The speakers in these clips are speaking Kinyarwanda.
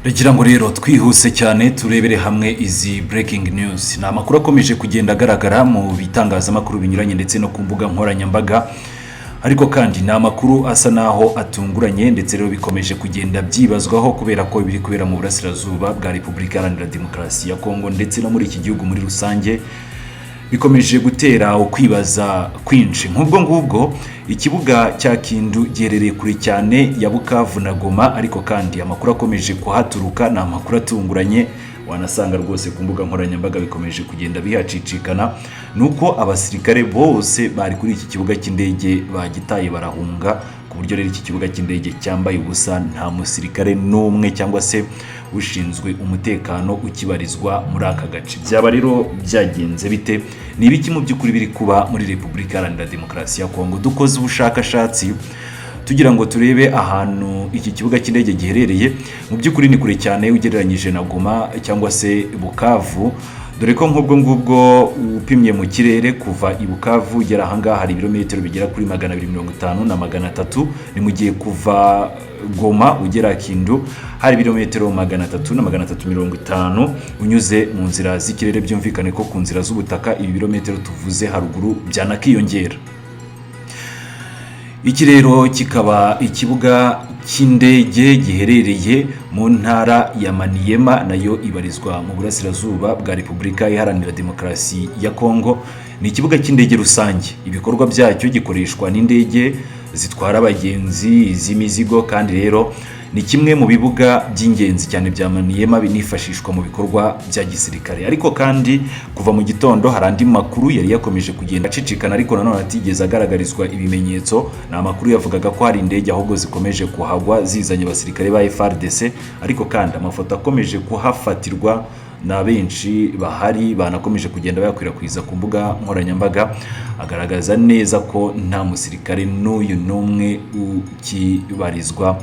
Regira ngo rero twihuse cyane turebere hamwe izi breaking news. Ni amakuru akomeje kugenda agaragara mu bitangazamakuru binyuranye ndetse no ku mbuga nkoranyambaga. Ariko kandi ni amakuru asa naho atunguranye ndetse rero bikomeje kugenda byibazwaho kubera ko biri kubera mu burasirazuba bwa Repubulika Iharanira Demokarasi ya Kongo ndetse no muri iki gihugu muri rusange. Bikomeje gutera ukwibaza kwinshi nk'ubwo ngubwo ikibuga cya Kindu giherereye kure cyane ya Bukavu na Goma, ariko kandi amakuru akomeje kuhaturuka na amakuru atunguranye wanasanga rwose ku mbuga nkoranyambaga bikomeje kugenda bihacicikana nuko abasirikare bose bari kuri iki kibuga cy'indege bagitaye barahunga, ku buryo rero iki kibuga cy'indege cyambaye ubusa, nta musirikare n'umwe cyangwa se ushinzwe umutekano ukibarizwa muri aka gace. Byaba rero byagenze bite? Ni ibiki mu by'ukuri biri kuba muri Repubulika Iharanira Demokarasi ya Kongo? Dukoze ubushakashatsi tugira ngo turebe ahantu iki kibuga cy'indege giherereye. Mu by'ukuri ni kure cyane ugereranyije na Goma cyangwa se Bukavu, dore ko nk'ubwo ngubwo upimye mu kirere kuva i Bukavu ugera ahangaha hari ibirometero bigera kuri 250 na 300, ni mu gihe kuva Goma ugera Kindu hari ibirometero 300 na 350 unyuze mu nzira z'ikirere. Byumvikane ko ku nzira z'ubutaka ibi birometero tuvuze haruguru byanakiyongera. Iki rero kikaba ikibuga cy'indege giherereye mu ntara ya Maniema, nayo ibarizwa mu burasirazuba bwa Repubulika Iharanira Demokarasi ya Kongo. Ni ikibuga cy'indege rusange, ibikorwa byacyo gikoreshwa n'indege zitwara abagenzi, iz'imizigo, kandi rero ni kimwe mu bibuga by'ingenzi cyane bya Maniema binifashishwa mu bikorwa bya gisirikare. Ariko kandi kuva mu gitondo hari andi makuru yari yakomeje kugenda acicikana, ariko nanone atigeze agaragarizwa ibimenyetso. Ni amakuru yavugaga ko hari indege ahubwo zikomeje kuhagwa zizanye abasirikare ba FARDC, ariko kandi amafoto akomeje kuhafatirwa na benshi bahari banakomeje kugenda bayakwirakwiza ku mbuga nkoranyambaga agaragaza neza ko nta musirikare n'uyu n'umwe ukibarizwa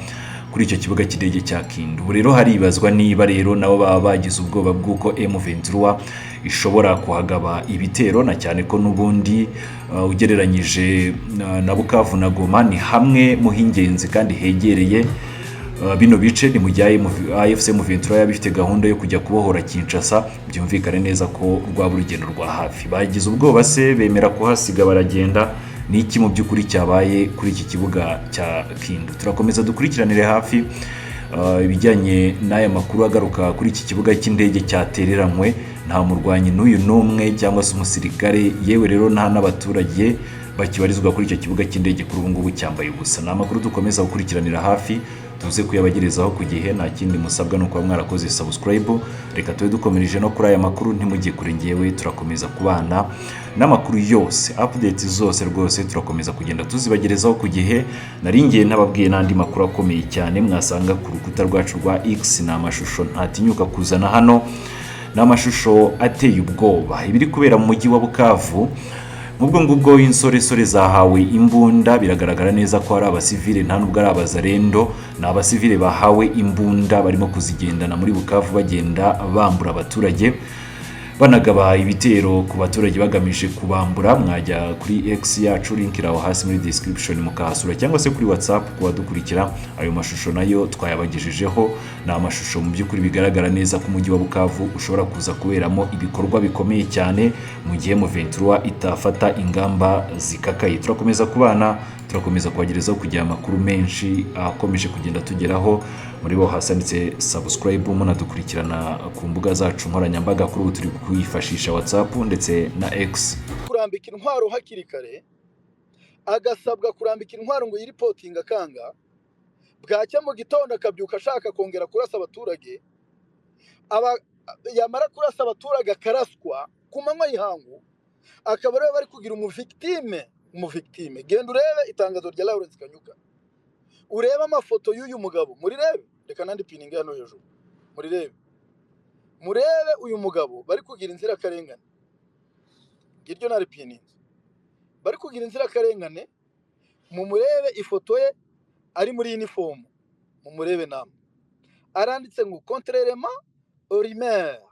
kuri icyo kibuga cy'indege cya Kindu. Rero haribazwa niba rero nabo baba bagize ubwoba bw'uko M23 ishobora kuhagaba ibitero, na cyane ko n'ubundi ugereranyije na Bukavu na Goma ni hamwe mu hingenzi kandi hegereye bino bice. Ni mu gihe AFC M23 yabifite gahunda yo kujya kubohora Kinshasa. Byumvikane neza ko rwaba urugendo rwa hafi. Bagize ubwoba se bemera kuhasiga baragenda? Ni iki mu by'ukuri cyabaye kuri iki kibuga cya Kindu? Turakomeza dukurikiranire hafi ibijyanye n'aya makuru agaruka kuri iki kibuga cy'indege cyatereranywe. Nta murwanyi n'uyu n'umwe cyangwa se umusirikare, yewe rero nta n'abaturage bakibarizwa kuri icyo kibuga cy'indege kuri ubu ngubu cyambaye ubusa. Ni amakuru dukomeza gukurikiranira hafi, tuze kuyabagerezaho ku gihe. Nta kindi musabwa no kuba mwarakoze subscribe. Reka tube dukomereje no kuri aya makuru, ntimujye kure ngewe, turakomeza kubana n'amakuru yose, updates zose rwose turakomeza kugenda tuzibagerezaho ku gihe. Naringiye ntababwiye n'andi makuru akomeye cyane mwasanga ku rukuta rwacu rwa X. Ni amashusho ntatinyuka kuzana hano, ni amashusho ateye ubwoba ibiri kubera mu mujyi wa Bukavu. Nk'ubwo ngubwo insoresore zahawe imbunda, biragaragara neza ko ari abasivile, nta nubwo ari abazarendo, ni abasivile bahawe imbunda barimo kuzigendana muri Bukavu bagenda bambura abaturage, banagaba ibitero ku baturage bagamije kubambura. Mwajya kuri X yacu, link iraho hasi muri description mukahasura, cyangwa se kuri WhatsApp kubadukurikira. Ayo mashusho nayo twayabagejejeho. Ni amashusho mu by'ukuri bigaragara neza ko umujyi wa Bukavu ushobora kuza kuberamo ibikorwa bikomeye cyane mu gihe M23 itafata ingamba zikakaye. Turakomeza kubana, turakomeza kubagerezaho kugira amakuru menshi akomeje kugenda tugeraho. Muri bo hasanditse subscribe, munadukurikirana ku mbuga zacu nkoranyambaga. Kuri ubu turi kwifashisha WhatsApp ndetse na X. Kurambika intwaro hakiri kare, agasabwa kurambika intwaro ngo yiripotinga kanga, bwacya mu gitondo akabyuka ashaka kongera kurasa abaturage, yamara kurasa abaturage akaraswa ku manywa y'ihangu, akaba rero bari kugira umuvictime. Genda urebe itangazo rya Lawrence Kanyuka, urebe amafoto y'uyu mugabo, murirebe, reka nandi pininga hano hejuru, murebe uyu mugabo bari kugira inzirakarengane. Giryo nari pininga bari kugira inzirakarengane, mumurebe ifoto ye ari muri uniform, mumurebe namwe. Aranditse ngo contrairement aux rumeurs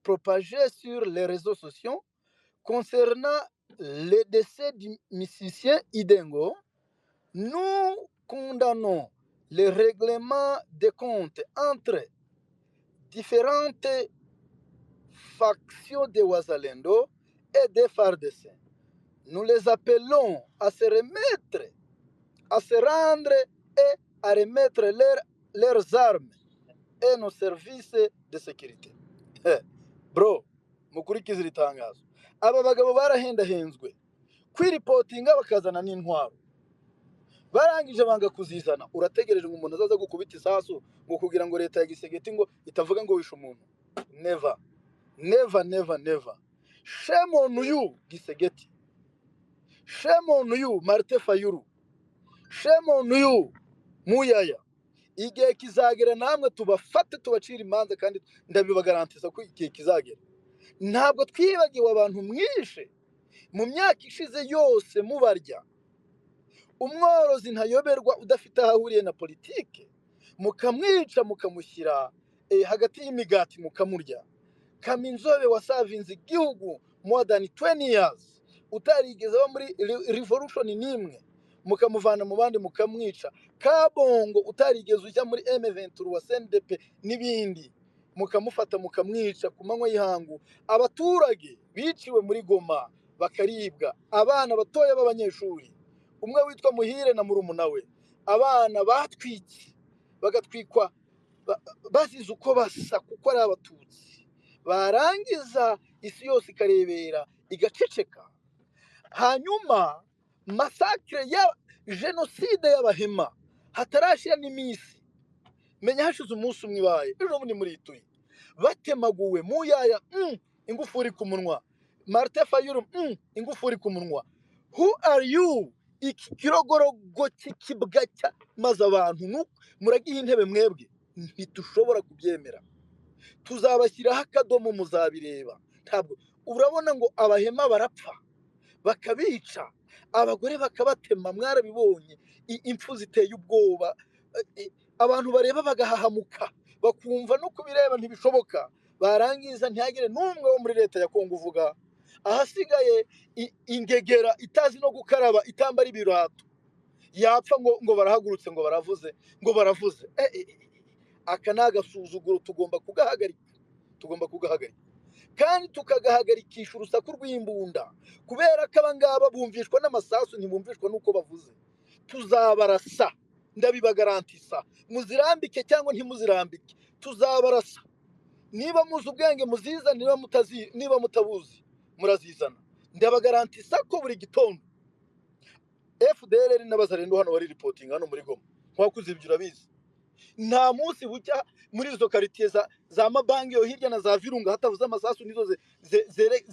propagées sur les réseaux sociaux concernant le décès du musicien Idengo, nous condamnons le règlement des comptes entre différentes factions de Wazalendo et des FARDC. Nous les appelons à se remettre, à se rendre et à remettre leurs armes et nos services de sécurité. Bro, mukurikize iri tangazo. Aba bagabo barahendahenzwe kwiripotinga bakazana n'intwaro, barangije banga kuzizana. Urategereje ngo umuntu azaza gukubita isasu ngo kugira ngo leta ya Gisegeti ngo itavuga ngo wishe umuntu? Never, never, never, never. Shame on you Gisegeti, shame on you Martin Fayulu, shame on you Muyaya. Igihe kizagera namwe tubafate tubacira imanza, kandi ndabibagarantiza ko igihe kizagera. Ntabwo twibagiwe abantu mwishe mu myaka ishize yose mubarya. Umworozi ntayoberwa udafite aho ahuriye na politike, mukamwica mukamushyira hagati y'imigati mukamurya. Kaminzobe wasavinze igihugu more than 20 years, utarigeze aba muri revolution nimwe, mukamuvana mu bandi mukamwica. Kabongo utarigeze ujya muri M23 wa CNDP n'ibindi, mukamufata mukamwica ku manywa y'ihangu. Abaturage biciwe muri Goma bakaribwa, abana batoya b'abanyeshuri, umwe witwa Muhire na murumuna we, abana batwiki bagatwikwa bazize uko basa kuko ari abatutsi. Barangiza isi yose ikarebera igaceceka. Hanyuma masakre ya genocide y'abahema hatarashira n'imisi, menya hashize umunsi umwe ibaye ejo bundi muri Ituye, batemaguwe Muyaya ingufuri ku munwa, Martin Fayulu ingufuri ku munwa. Who are you? Iki kirogorogo kikibwa maze abantu muragiye intebe mwebwe, ntitushobora kubyemera. Tuzabashyiraho akadomo muzabireba. Ntabwo urabona ngo abahema barapfa bakabica, abagore bakabatema, mwarabibonye. Impfu ziteye ubwoba, abantu bareba bagahahamuka, bakumva no kubireba ntibishoboka. Barangiza ntihagire n'umwe wo muri leta ya Kongo uvuga. Ahasigaye ingegera itazi no gukaraba, itambara ibirato, yapfa ngo barahagurutse, ngo baravuze. Aka ni agasuzuguro tugomba kugahagarika, kandi tukagahagarikisha urusaku rw'imbunda, kubera ko abangaba bumvishwa n'amasasu, ntibumvishwa n'uko bavuze. Tuzabarasa, ndabibagarantisa. Muzirambike cyangwa ntimuzirambike, tuzabarasa. Niba muzi ubwenge muziza, niba mutabuzi murazizana. Ndabagarantisa ko buri gitondo FDLR n'abazarendo hano bari reporting hano muri Goma, mwakuze ibyo urabizi. Nta munsi bucya muri izo quartier za mabangi yo hirya na za Virunga hatavuze amasasu nizo zereke